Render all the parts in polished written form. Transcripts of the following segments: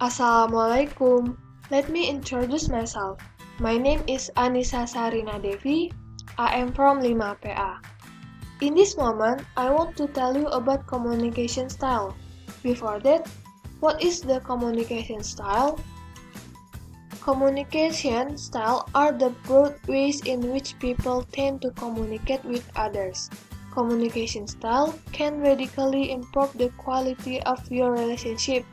Assalamualaikum. Let me introduce myself. My name is Annisa Sarina Devi. I am from 5PA. In this moment, I want to tell you about communication style. Before that, what is the communication style? Communication style are the broad ways in which people tend to communicate with others. Communication style can radically improve the quality of your relationship.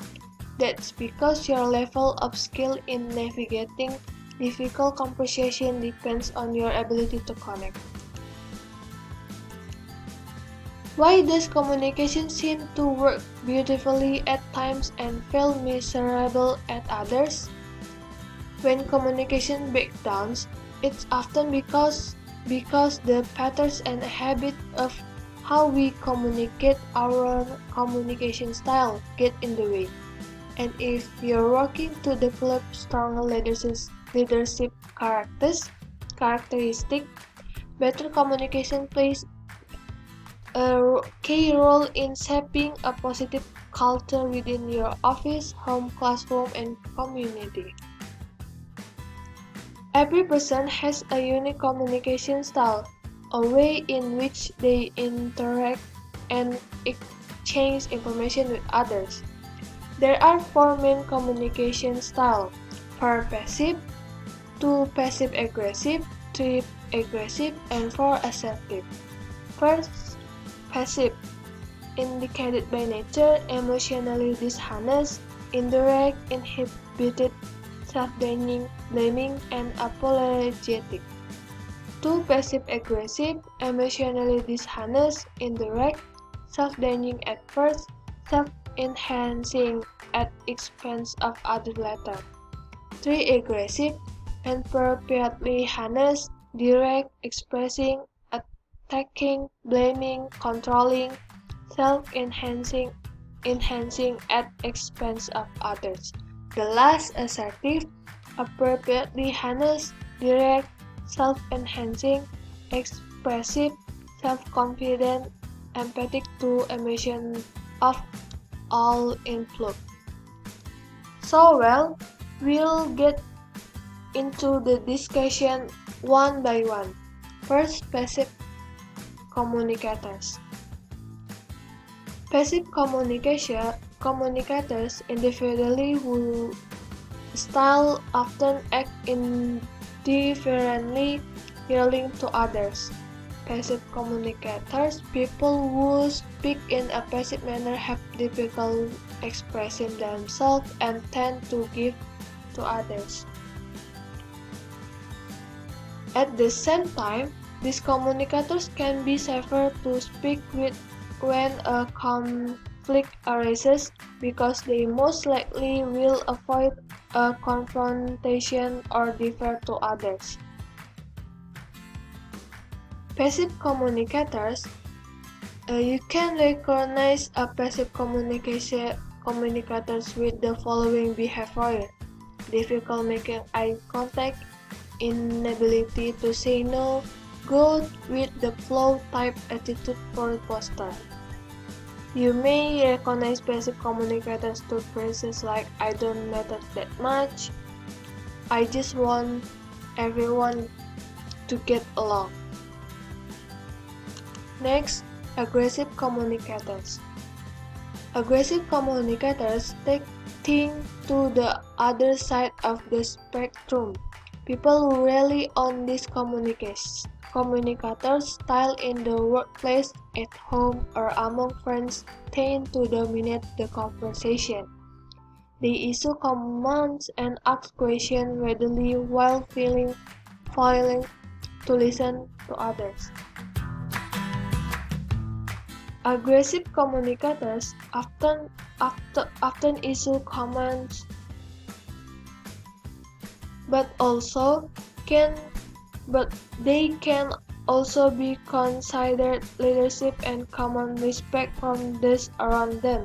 That's because your level of skill in navigating difficult conversation depends on your ability to connect. Why does communication seem to work beautifully at times and fail miserable at others? When communication breaks down, it's often because the patterns and habits of how we communicate our communication style get in the way. And if you're working to develop stronger leadership characteristic, better communication plays a key role in shaping a positive culture within your office, home, classroom, and community. Every person has a unique communication style, a way in which they interact and exchange information with others. There are four main communication styles: 4 passive, 2 passive-aggressive, 3 aggressive, and 4 assertive. First, passive, indicated by nature, emotionally dishonest, indirect, inhibited, self-blaming, and apologetic. 2 passive-aggressive, emotionally dishonest, indirect, self-blaming at first, self-enhancing at expense of others later. 3 aggressive, inappropriately honest, direct, expressing, attacking, blaming, controlling, self-enhancing at expense of others. The last, assertive, appropriately honest, direct, self-enhancing, expressive, self-confident, empathic to emotion of all influx. We'll get into the discussion one by one. First, passive communicators. Passive communicators individually who style often act indifferently, yielding to others. Passive communicators, people who speak in a passive manner, have difficulty expressing themselves and tend to give to others. At the same time, these communicators can be safer to speak with when a conflict arises because they most likely will avoid a confrontation or defer to others. Passive communicators. You can recognize a passive communicators with the following behavior: difficult making eye contact, inability to say no, go with the flow type attitude for poster. You may recognize passive communicators to phrases like "I don't matter that much," "I just want everyone to get along." Next, aggressive communicators. Aggressive communicators take things to the other side of the spectrum. People who rely on this communicators' style in the workplace, at home, or among friends tend to dominate the conversation. They issue commands and ask questions readily while failing to listen to others. Aggressive communicators often issue commands, but they can also be considered leadership and command respect from those around them.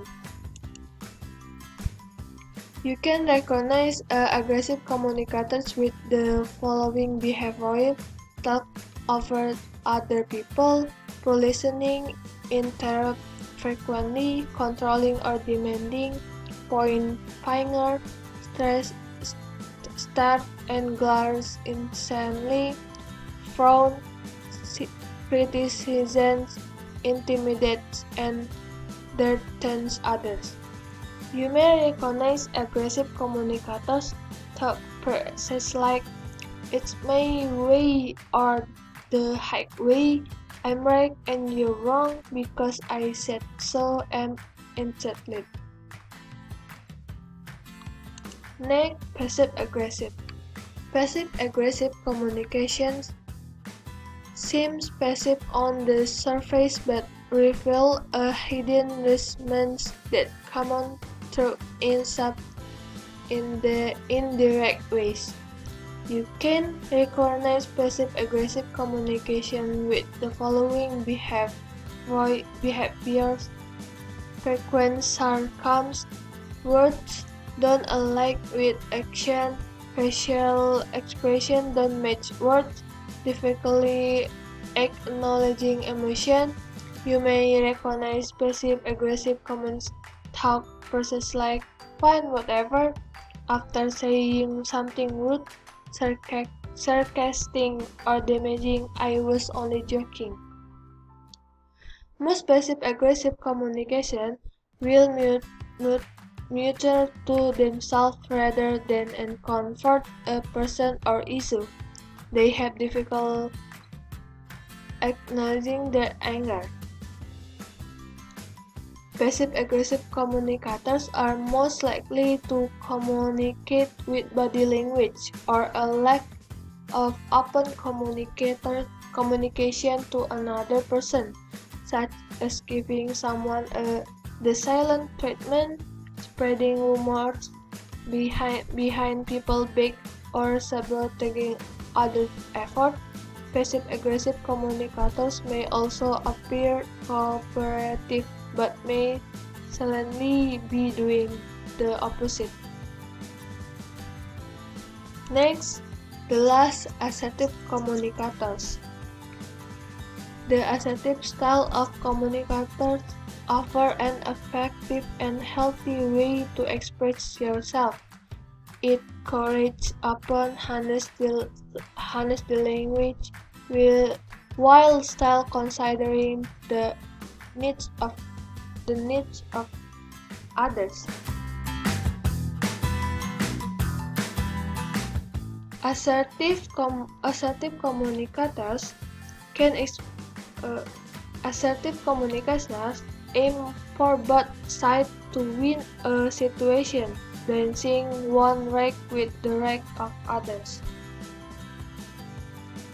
You can recognize aggressive communicators with the following behavior: talk over other people, poor listening, interrupt frequently, controlling or demanding, point finger, stare and glares insanely, frown, criticizes, intimidates, and threatens others. You may recognize aggressive communicators through phrases like "it's my way" or "the highway." "I'm right and you're wrong because I said so" and entitled. Next, passive-aggressive. Passive-aggressive communications seems passive on the surface but reveal a hidden resentment that comes through in the indirect ways. You can recognize passive-aggressive communication with the following behaviors: frequent sarcasm, words don't align with action, facial expression don't match words, difficulty acknowledging emotion. You may recognize passive-aggressive comments talk process like "fine, whatever" after saying something rude, sarcastic, or damaging "I was only joking." Most passive-aggressive communication will mutual to themselves rather than comfort a person or issue. They have difficulty acknowledging their anger. Passive-aggressive communicators are most likely to communicate with body language or a lack of open communication to another person, such as giving someone the silent treatment, spreading rumors behind people's back, or sabotaging others' efforts. Passive-aggressive communicators may also appear cooperative but may silently be doing the opposite. Next, the last, assertive communicators. The assertive style of communicators offer an effective and healthy way to express yourself. It encourages open, honest language while still considering the needs of others. Assertive communicators can assertive communicators aim for both sides to win a situation, balancing one right with the right of others.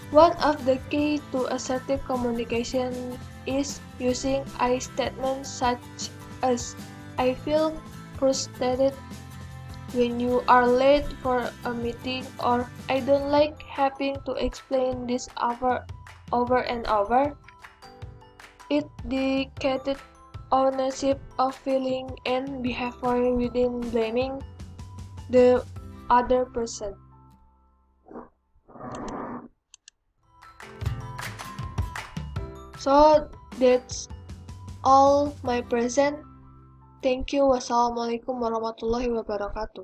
One of the keys to assertive communication is using I statements such as "I feel frustrated when you are late for a meeting" or "I don't like having to explain this over and over." It dedicated ownership of feeling and behavior within blaming the other person. So that's all my present. Thank you. Wassalamualaikum warahmatullahi wabarakatuh.